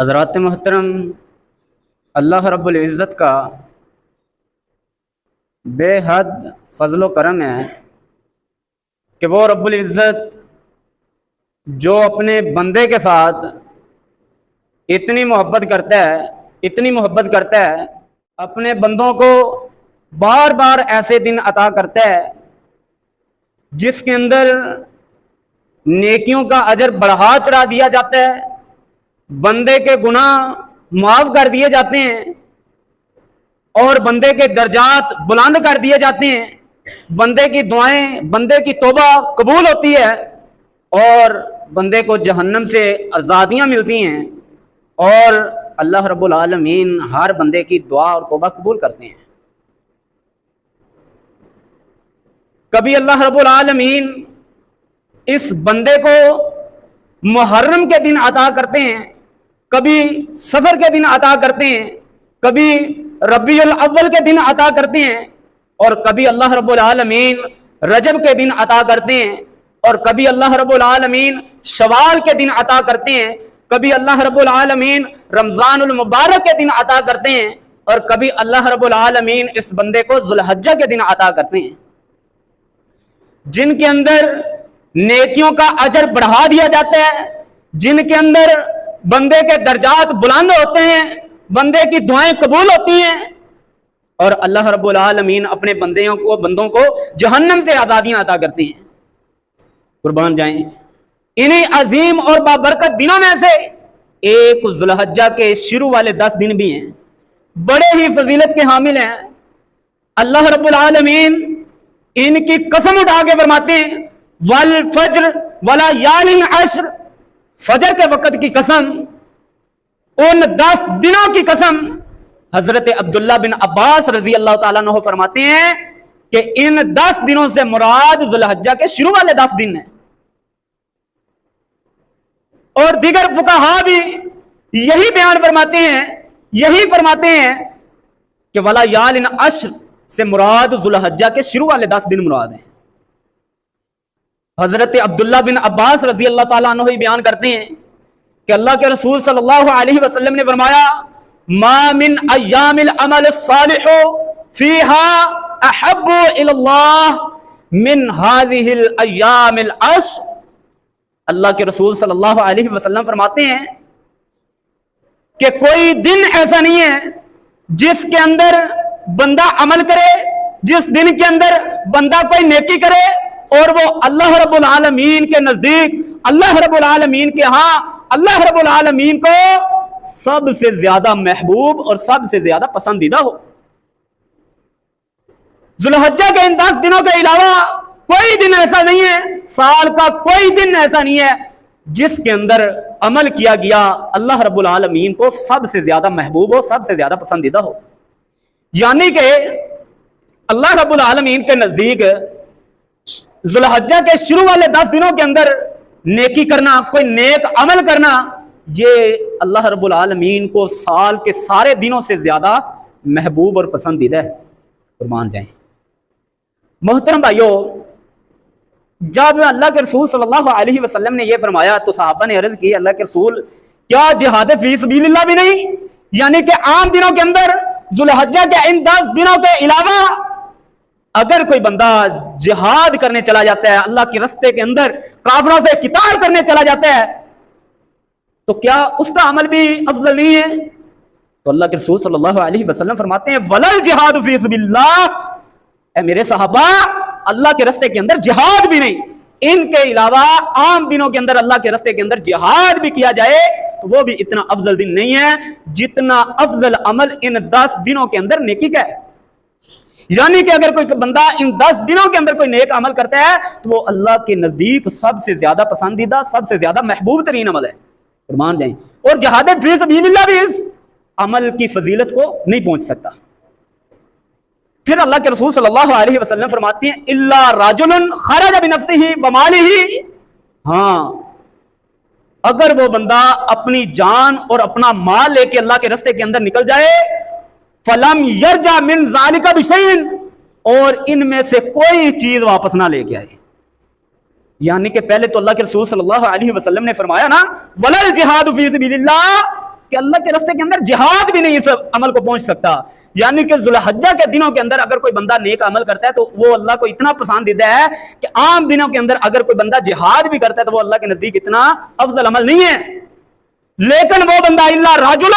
حضرات محترم، اللہ رب العزت کا بے حد فضل و کرم ہے کہ وہ رب العزت جو اپنے بندے کے ساتھ اتنی محبت کرتا ہے اپنے بندوں کو بار بار ایسے دن عطا کرتا ہے جس کے اندر نیکیوں کا اجر بڑھا چڑھا دیا جاتا ہے، بندے کے گناہ معاف کر دیے جاتے ہیں اور بندے کے درجات بلند کر دیے جاتے ہیں، بندے کی دعائیں، بندے کی توبہ قبول ہوتی ہے اور بندے کو جہنم سے آزادیاں ملتی ہیں، اور اللہ رب العالمین ہر بندے کی دعا اور توبہ قبول کرتے ہیں۔ کبھی اللہ رب العالمین اس بندے کو محرم کے دن عطا کرتے ہیں، کبھی سفر کے دن عطا کرتے ہیں، کبھی ربیع الاول کے دن عطا کرتے ہیں، اور کبھی اللہ رب العالمین رجب کے دن عطا کرتے ہیں، اور کبھی اللہ رب العالمین شوال کے دن عطا کرتے ہیں، کبھی اللہ رب العالمین رمضان المبارک کے دن عطا کرتے ہیں، اور کبھی اللہ رب العالمین اس بندے کو ذو الحجہ کے دن عطا کرتے ہیں، جن کے اندر نیکیوں کا اجر بڑھا دیا جاتا ہے، جن کے اندر بندے کے درجات بلند ہوتے ہیں، بندے کی دعائیں قبول ہوتی ہیں، اور اللہ رب العالمین اپنے بندوں کو جہنم سے آزادیاں عطا کرتے ہیں۔ قربان جائیں، انہی عظیم اور بابرکت دنوں میں سے ایک ذو الحجہ کے شروع والے 10 دن بھی ہیں، بڑے ہی فضیلت کے حامل ہیں۔ اللہ رب العالمین ان کی قسم اٹھا کے فرماتے ہیں والفجر ولیال عشر، فجر کے وقت کی قسم، ان 10 دنوں کی قسم۔ حضرت عبداللہ بن عباس رضی اللہ تعالیٰ عنہ فرماتے ہیں کہ ان 10 دنوں سے مراد ذو الحجہ کے شروع والے 10 دن ہیں، اور دیگر فقہا بھی یہی بیان فرماتے ہیں کہ ولیال عشر سے مراد ذو الحجہ کے شروع والے 10 دن مراد ہیں۔ حضرت عبداللہ بن عباس رضی اللہ تعالیٰ عنہ ہی بیان کرتے ہیں کہ اللہ کے رسول صلی اللہ علیہ وسلم نے فرمایا ما من ایام العمل الصالح فیہا احب الی اللہ من هذه الایام العشر۔ اللہ کے رسول صلی اللہ علیہ وسلم فرماتے ہیں کہ کوئی دن ایسا نہیں ہے جس کے اندر بندہ عمل کرے، جس دن کے اندر بندہ کوئی نیکی کرے اور وہ اللہ رب العالمین کے نزدیک، اللہ رب العالمین کے ہاں، اللہ رب العالمین کو سب سے زیادہ محبوب اور سب سے زیادہ پسندیدہ ہو۔ ذو الحجہ کے ان 10 دنوں کے علاوہ کوئی دن ایسا نہیں ہے، سال کا کوئی دن ایسا نہیں ہے جس کے اندر عمل کیا گیا اللہ رب العالمین کو سب سے زیادہ محبوب ہو، سب سے زیادہ پسندیدہ ہو۔ یعنی کہ اللہ رب العالمین کے نزدیک ذو الحجہ کے شروع والے 10 دنوں کے اندر نیکی کرنا، کوئی نیک عمل کرنا، یہ اللہ رب العالمین کو سال کے سارے دنوں سے زیادہ محبوب اور پسندیدہ ہے۔ قربان جائیں محترم بھائیو، جب اللہ کے رسول صلی اللہ علیہ وسلم نے یہ فرمایا تو صحابہ نے عرض کی اللہ کے رسول کیا جہاد فی سبیل اللہ بھی نہیں؟ یعنی کہ عام دنوں کے اندر ذو الحجہ کے ان 10 دنوں کے علاوہ اگر کوئی بندہ جہاد کرنے چلا جاتا ہے، اللہ کے راستے کے اندر کافروں سے قتال کرنے چلا جاتا ہے، تو کیا اس کا عمل بھی افضل نہیں ہے؟ تو اللہ کے رسول صلی اللہ علیہ وسلم فرماتے ہیں ولل جہاد فی سبیل اللہ، اے میرے صحابہ اللہ کے راستے کے اندر جہاد بھی نہیں، ان کے علاوہ عام دنوں کے اندر اللہ کے راستے کے اندر جہاد بھی کیا جائے تو وہ بھی اتنا افضل دن نہیں ہے جتنا افضل عمل ان 10 دنوں کے اندر نیکی کا ہے۔ یعنی کہ اگر کوئی بندہ ان 10 دنوں کے اندر کوئی نیک عمل کرتا ہے تو وہ اللہ کے نزدیک سب سے زیادہ پسندیدہ، سب سے زیادہ محبوب ترین عمل ہے۔ فرمان جائیں، اور جہاد فی سبیل اللہ بھی اس عمل کی فضیلت کو نہیں پہنچ سکتا۔ پھر اللہ کے رسول صلی اللہ علیہ وسلم فرماتے ہیں الا رجل خرج بنفسه وماله، ہاں اگر وہ بندہ اپنی جان اور اپنا مال لے کے اللہ کے راستے کے اندر نکل جائے فلم یرجع من ذلك بشیء، اور ان میں سے کوئی چیز واپس نہ لے کے آئے، یعنی کہ پہلے تو اللہ کے رسول صلی اللہ علیہ وسلم نے فرمایا نا ولل جہاد فی سبیل اللہ کہ اللہ کے راستے کے اندر جہاد بھی نہیں اس عمل کو پہنچ سکتا. یعنی کہ ذوالحجہ کے دنوں کے اندر اگر کوئی بندہ نیک عمل کرتا ہے تو وہ اللہ کو اتنا پسندیدہ ہے کہ عام دنوں کے اندر اگر کوئی بندہ جہاد بھی کرتا ہے تو وہ اللہ کے نزدیک اتنا افضل عمل نہیں ہے. لیکن وہ بندہ الا رجل،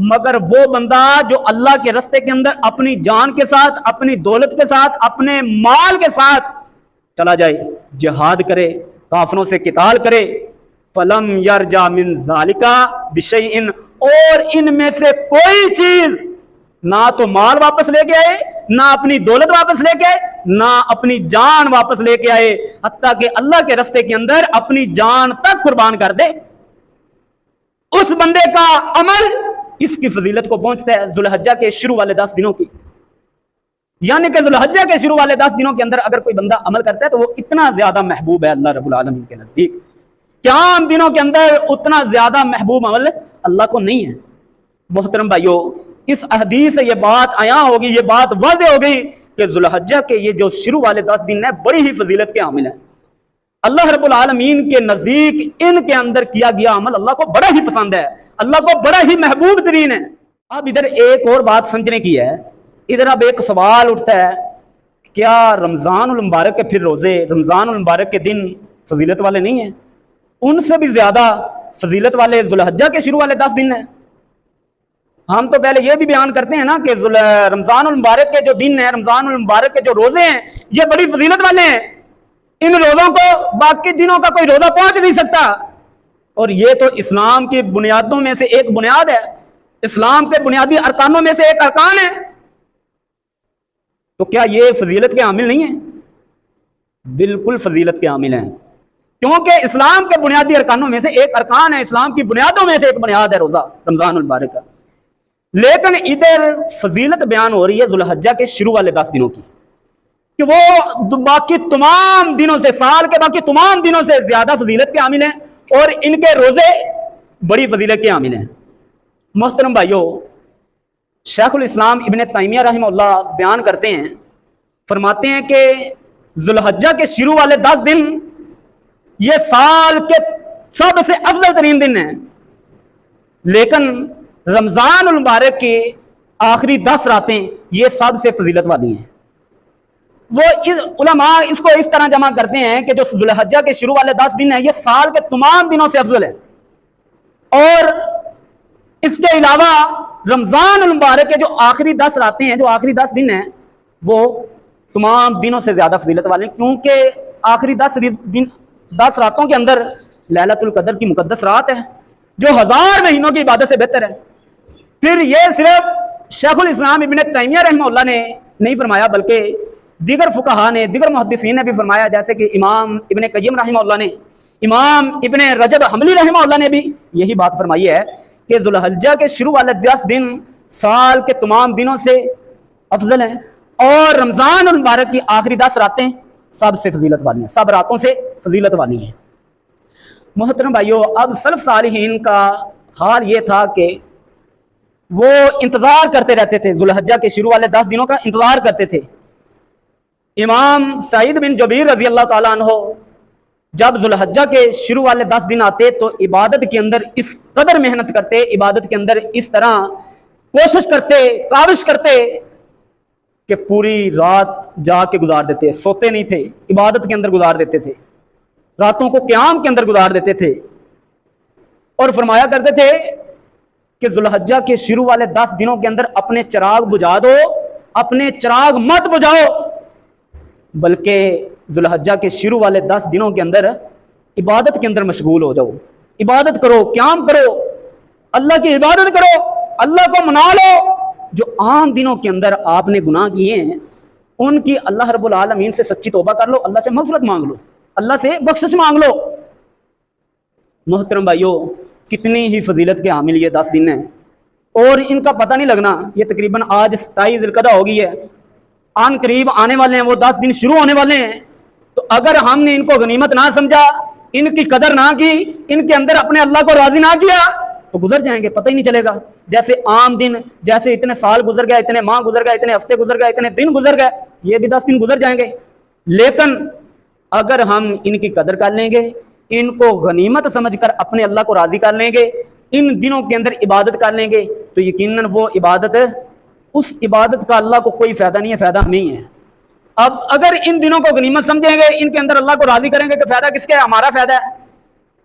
مگر وہ بندہ جو اللہ کے راستے کے اندر اپنی جان کے ساتھ، اپنی دولت کے ساتھ، اپنے مال کے ساتھ چلا جائے، جہاد کرے، کافروں سے قتال کرے، فلم یرجع من ذالک بشیء، اور ان میں سے کوئی چیز نہ تو مال واپس لے کے آئے، نہ اپنی دولت واپس لے کے آئے، نہ اپنی جان واپس لے کے آئے، حتیٰ کہ اللہ کے راستے کے اندر اپنی جان تک قربان کر دے، اس بندے کا عمل اس کی فضیلت کو پہنچتا ہے ذوالحجہ کے شروع والے 10 دنوں کی. یعنی کہ ذوالحجہ کے شروع والے 10 دنوں کے اندر اگر کوئی بندہ عمل کرتا ہے تو وہ اتنا زیادہ محبوب ہے اللہ رب العالمین کے نزدیک کہ عام دنوں کے اندر اتنا زیادہ محبوب عمل اللہ کو نہیں ہے. محترم بھائیو، اس حدیث سے یہ بات عیاں ہوگی، یہ بات واضح ہو گئی کہ ذوالحجہ کے یہ جو شروع والے 10 دن ہیں بڑی ہی فضیلت کے حامل ہیں. اللہ رب العالمین کے نزدیک ان کے اندر کیا گیا عمل اللہ کو بڑا ہی پسند ہے، اللہ کو بڑا ہی محبوب ترین ہے. اب ادھر ایک اور بات سمجھنے کی ہے. ادھر اب ایک سوال اٹھتا ہے، کیا رمضان المبارک کے پھر روزے رمضان المبارک کے دن فضیلت والے نہیں ہیں؟ ان سے بھی زیادہ فضیلت والے ذوالحجہ کے شروع والے 10 دن ہیں. ہم تو پہلے یہ بھی بیان کرتے ہیں نا کہ رمضان المبارک کے جو دن ہیں، رمضان المبارک کے جو روزے ہیں، یہ بڑی فضیلت والے ہیں. ان روزوں کو باقی دنوں کا کوئی روزہ پہنچ نہیں سکتا، اور یہ تو اسلام کی بنیادوں میں سے ایک بنیاد ہے، اسلام کے بنیادی ارکانوں میں سے ایک ارکان ہے. تو کیا یہ فضیلت کے حامل نہیں ہیں؟ بالکل فضیلت کے حامل ہیں، کیونکہ اسلام کے بنیادی ارکانوں میں سے ایک ارکان ہے، اسلام کی بنیادوں میں سے ایک بنیاد ہے روزہ رمضان المبارک کا. لیکن ادھر فضیلت بیان ہو رہی ہے ذوالحجہ کے شروع والے 10 دنوں کی کہ وہ باقی تمام دنوں سے، سال کے باقی تمام دنوں سے زیادہ فضیلت کے حامل ہیں، اور ان کے روزے بڑی فضیلت کے حامل ہیں. محترم بھائیو، شیخ الاسلام ابن تیمیہ رحمہ اللہ بیان کرتے ہیں، فرماتے ہیں کہ ذوالحجہ کے شروع والے 10 دن یہ سال کے سب سے افضل ترین دن ہیں، لیکن رمضان المبارک کی آخری 10 راتیں یہ سب سے فضیلت والی ہیں. وہ علماء اس کو اس طرح جمع کرتے ہیں کہ جو ذوالحجہ کے شروع والے 10 دن ہیں یہ سال کے تمام دنوں سے افضل ہے، اور اس کے علاوہ رمضان المبارک کے جو آخری 10 راتیں ہیں، جو آخری 10 دن ہیں، وہ تمام دنوں سے زیادہ فضیلت والے ہیں، کیونکہ آخری 10 راتوں کے اندر لیلۃ القدر کی مقدس رات ہے جو 1000 مہینوں کی عبادت سے بہتر ہے. پھر یہ صرف شیخ الاسلام ابن تیمیہ رحمہ اللہ نے نہیں فرمایا، بلکہ دیگر فقہاء نے، دیگر محدثین نے بھی فرمایا، جیسے کہ امام ابن قیم رحمہ اللہ نے، امام ابن رجب حنبلی رحمہ اللہ نے بھی یہی بات فرمائی ہے کہ ذوالحجہ کے شروع والے 10 دن سال کے تمام دنوں سے افضل ہیں، اور رمضان المبارک کی آخری 10 راتیں سب سے فضیلت والی ہیں، سب راتوں سے فضیلت والی ہیں. محترم بھائیو، اب سلف صالحین کا حال یہ تھا کہ وہ انتظار کرتے رہتے تھے، ذوالحجہ کے شروع والے 10 دنوں کا انتظار کرتے تھے. امام سعید بن جبیر رضی اللہ تعالیٰ عنہ جب ذوالحجہ کے شروع والے 10 دن آتے تو عبادت کے اندر اس قدر محنت کرتے، عبادت کے اندر اس طرح کوشش کرتے، کاوش کرتے کہ پوری رات جا کے گزار دیتے، سوتے نہیں تھے، عبادت کے اندر گزار دیتے تھے، راتوں کو قیام کے اندر گزار دیتے تھے، اور فرمایا کرتے تھے کہ ذوالحجہ کے شروع والے 10 دنوں کے اندر اپنے چراغ بجھا دو، اپنے چراغ مت بجھاؤ، بلکہ ذوالحجہ کے شروع والے 10 دنوں کے اندر عبادت کے اندر مشغول ہو جاؤ، عبادت کرو، قیام کرو، اللہ کی عبادت کرو، اللہ کو منا لو. جو عام دنوں کے اندر آپ نے گناہ کیے ہیں ان کی اللہ رب العالمین سے سچی توبہ کر لو، اللہ سے مغفرت مانگ لو، اللہ سے بخشش مانگ لو. محترم بھائیو، کتنی ہی فضیلت کے حامل یہ 10 دن ہیں، اور ان کا پتہ نہیں لگنا. یہ تقریباً آج 27 ذی القعدہ ہو گئی ہے، آن قریب آنے والے ہیں، وہ 10 دن شروع ہونے والے ہیں. تو اگر ہم نے ان کو غنیمت نہ سمجھا، ان کی قدر نہ کی، ان کے اندر اپنے اللہ کو راضی نہ کیا تو گزر جائیں گے، پتہ ہی نہیں چلے گا. جیسے عام دن، جیسے اتنے سال گزر گئے، اتنے ماہ گزر گئے، اتنے ہفتے گزر گئے، اتنے دن گزر گئے، یہ بھی 10 دن گزر جائیں گے. لیکن اگر ہم ان کی قدر کر لیں گے، ان کو غنیمت سمجھ کر اپنے اللہ کو راضی کر لیں گے، ان دنوں کے اندر عبادت کر لیں گے تو یقیناً وہ عبادت، اس عبادت کا اللہ کو کوئی فائدہ نہیں ہے، فائدہ ہمیں ہی ہے۔ اب اگر ان دنوں کو غنیمت سمجھیں گے، ان کے اندر اللہ کو راضی کریں گے کہ فائدہ کس کا ہے؟ ہمارا فائدہ ہے،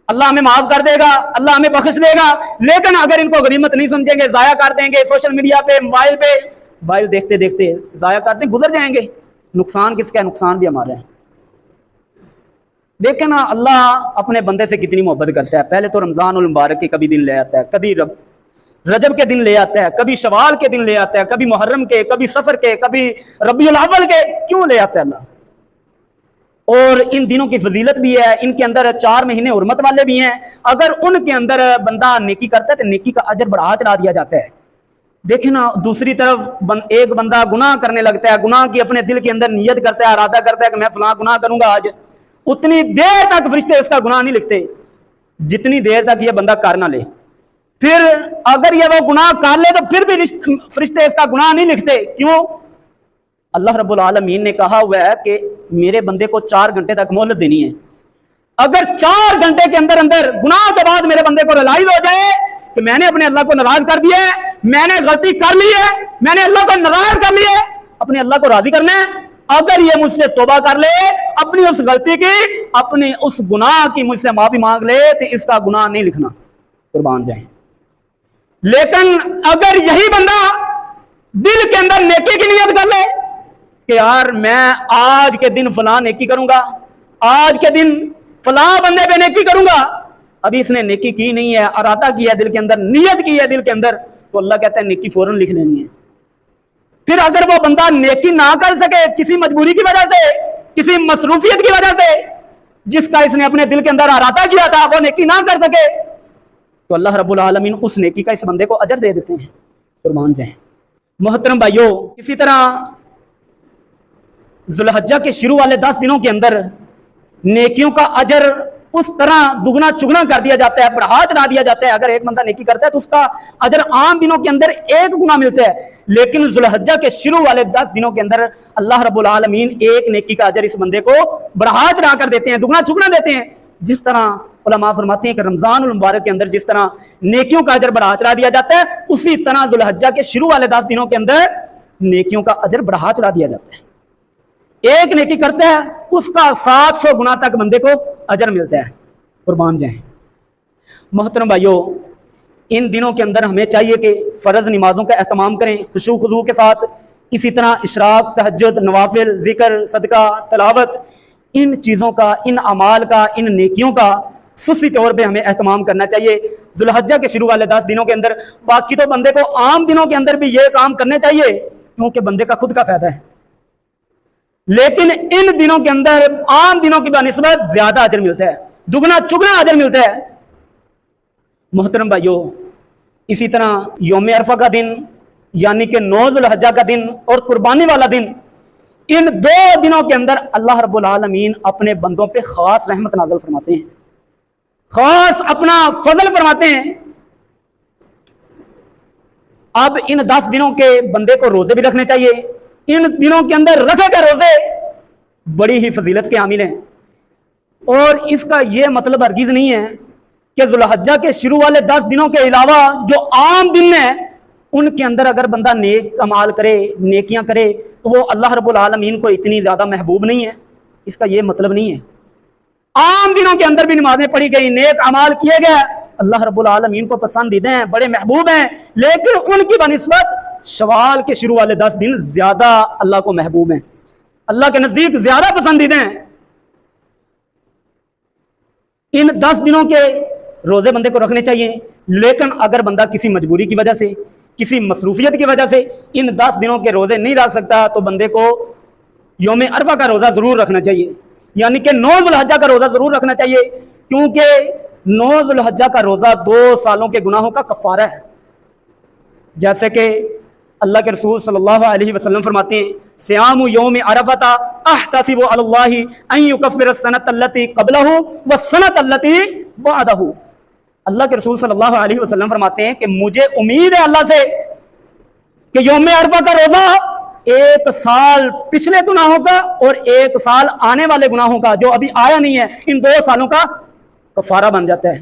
اللہ ہمیں معاف کر دے گا، اللہ ہمیں بخش دے گا۔ لیکن اگر ان کو غنیمت نہیں سمجھیں گے، ضائع کر دیں گے، سوشل میڈیا پہ، موبائل دیکھتے دیکھتے ضائع کرتے گزر جائیں گے، نقصان کس کا ہے؟ نقصان بھی ہمارا ہے۔ دیکھیں نا اللہ اپنے بندے سے کتنی محبت کرتا ہے۔ پہلے تو رمضان المبارک کے کبھی دن لے آتا ہے، کبھی رجب کے دن لے آتا ہے، کبھی شوال کے دن لے آتا ہے، کبھی محرم کے، کبھی سفر کے، کبھی ربیع الاول کے، کیوں لے آتا ہے اللہ؟ اور ان دنوں کی فضیلت بھی ہے، ان کے اندر 4 مہینے حرمت والے بھی ہیں۔ اگر ان کے اندر بندہ نیکی کرتا ہے تو نیکی کا اجر بڑھا چلا دیا جاتا ہے۔ دیکھیں نا دوسری طرف ایک بندہ گناہ کرنے لگتا ہے، گناہ کی اپنے دل کے اندر نیت کرتا ہے، ارادہ کرتا ہے کہ میں فلاں گناہ کروں گا آج، اتنی دیر تک فرشتے اس کا گناہ نہیں لکھتے جتنی دیر تک یہ بندہ کر نہ لے۔ پھر اگر یہ وہ گناہ کر لے تو پھر بھی فرشتے اس کا گناہ نہیں لکھتے، کیوں؟ اللہ رب العالمین نے کہا ہوا ہے کہ میرے بندے کو 4 گھنٹے تک مہلت دینی ہے۔ اگر 4 گھنٹے کے اندر گناہ کے بعد میرے بندے کو ریلائز ہو جائے کہ میں نے اپنے اللہ کو ناراض کر دیا ہے، میں نے غلطی کر لی ہے، میں نے اللہ کو ناراض کر لیا ہے، اپنے اللہ کو راضی کرنا ہے، اگر یہ مجھ سے توبہ کر لے، اپنی اس غلطی کی، اپنی اس گناہ کی مجھ سے معافی مانگ لے، تو اس کا گناہ نہیں لکھنا، قربان جائیں۔ لیکن اگر یہی بندہ دل کے اندر نیکی کی نیت کر لے کہ یار میں آج کے دن فلاں نیکی کروں گا، آج کے دن فلاں بندے پہ نیکی کروں گا، ابھی اس نے نیکی کی نہیں ہے، ارادہ کیا ہے دل کے اندر، نیت کی ہے دل کے اندر، تو اللہ کہتا ہے نیکی فوراً لکھ لینی ہے۔ پھر اگر وہ بندہ نیکی نہ کر سکے کسی مجبوری کی وجہ سے، کسی مصروفیت کی وجہ سے، جس کا اس نے اپنے دل کے اندر ارادہ کیا تھا، وہ نیکی نہ کر سکے، تو اللہ رب العالمین اس نیکی کا اس بندے کو اجر دے دیتے ہیں، قربان جائیں۔ محترم بھائیو، اسی طرح ذوالحجہ کے شروع والے 10 دنوں کے اندر نیکیوں کا اجر اس طرح دگنا چگنا کر دیا جاتا ہے، بڑھا چڑھا دیا جاتا ہے۔ اگر ایک بندہ نیکی کرتا ہے تو اس کا اجر عام دنوں کے اندر 1 گنا ملتا ہے، لیکن ذوالحجہ کے شروع والے 10 دنوں کے اندر اللہ رب العالمین 1 نیکی کا اجر اس بندے کو بڑھا چڑھا کر دیتے ہیں، دگنا چگنا دیتے ہیں۔ جس طرح علماء فرماتے ہیں کہ رمضان المبارک کے اندر جس طرح نیکیوں کا اجر بڑھا چڑھا دیا جاتا ہے، اسی طرح ذوالحجہ کے شروع والے 10 دنوں کے اندر نیکیوں کا اجر بڑھا چڑھا دیا جاتا ہے۔ 1 نیکی کرتا ہے اس کا 700 گنا تک بندے کو اجر ملتا ہے، قربان جائیں۔ محترم بھائیو، ان دنوں کے اندر ہمیں چاہیے کہ فرض نمازوں کا اہتمام کریں خشوع خضوع کے ساتھ، اسی طرح اشراق، تہجد، نوافل، ذکر، صدقہ، تلاوت، ان چیزوں کا، ان اعمال کا، ان نیکیوں کا خصوصی طور پہ ہمیں اہتمام کرنا چاہیے ذوالحجہ کے شروع والے 10 دنوں کے اندر۔ باقی تو بندے کو عام دنوں کے اندر بھی یہ کام کرنے چاہیے کیونکہ بندے کا خود کا فائدہ ہے، لیکن ان دنوں کے اندر عام دنوں کی بنسبت زیادہ اجر ملتا ہے، دگنا چگنا اجر ملتا ہے۔ محترم بھائیو، اسی طرح یوم عرفہ کا دن یعنی کہ 9 ذوالحجہ کا دن اور قربانی والا دن، ان 2 دنوں کے اندر اللہ رب العالمین اپنے بندوں پہ خاص رحمت نازل فرماتے ہیں، خاص اپنا فضل فرماتے ہیں۔ اب ان 10 دنوں کے بندے کو روزے بھی رکھنے چاہیے، ان دنوں کے اندر رکھے گئے روزے بڑی ہی فضیلت کے حامل ہیں، اور اس کا یہ مطلب ہرگز نہیں ہے کہ ذوالحجہ کے شروع والے 10 دنوں کے علاوہ جو عام دن ہیں ان کے اندر اگر بندہ نیک اعمال کرے، نیکیاں کرے، تو وہ اللہ رب العالمین کو اتنی زیادہ محبوب نہیں ہے، اس کا یہ مطلب نہیں ہے۔ عام دنوں کے اندر بھی نمازیں پڑھی گئی، نیک اعمال کیے گئے، اللہ رب العالمین کو پسندیدہ ہیں، بڑے محبوب ہیں، لیکن ان کی بنسبت شوال کے شروع والے 10 دن زیادہ اللہ کو محبوب ہیں، اللہ کے نزدیک زیادہ پسندیدہ ہیں۔ ان 10 دنوں کے روزے بندے کو رکھنے چاہیے، لیکن اگر بندہ کسی مجبوری کی وجہ سے، کسی مصروفیت کی وجہ سے ان 10 دنوں کے روزے نہیں رکھ سکتا تو بندے کو یوم عرفہ کا روزہ ضرور رکھنا چاہیے، یعنی کہ 9 ذوالحجہ کا روزہ ضرور رکھنا چاہیے، کیونکہ 9 ذوالحجہ کا روزہ 2 سالوں کے گناہوں کا کفارہ ہے۔ جیسے کہ اللہ کے رسول صلی اللہ علیہ وسلم فرماتے ہیں، صیام یوم عرفہ احتسب علی اللہ ان یکفر السنۃ التی قبلہ والسنۃ التی بعدہ۔ اللہ کے رسول صلی اللہ علیہ وسلم فرماتے ہیں کہ مجھے امید ہے اللہ سے کہ یوم عرفہ کا روزہ 1 سال پچھلے گناہوں کا اور 1 سال آنے والے گناہوں کا جو ابھی آیا نہیں ہے، ان 2 سالوں کا کفارہ بن جاتا ہے۔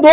2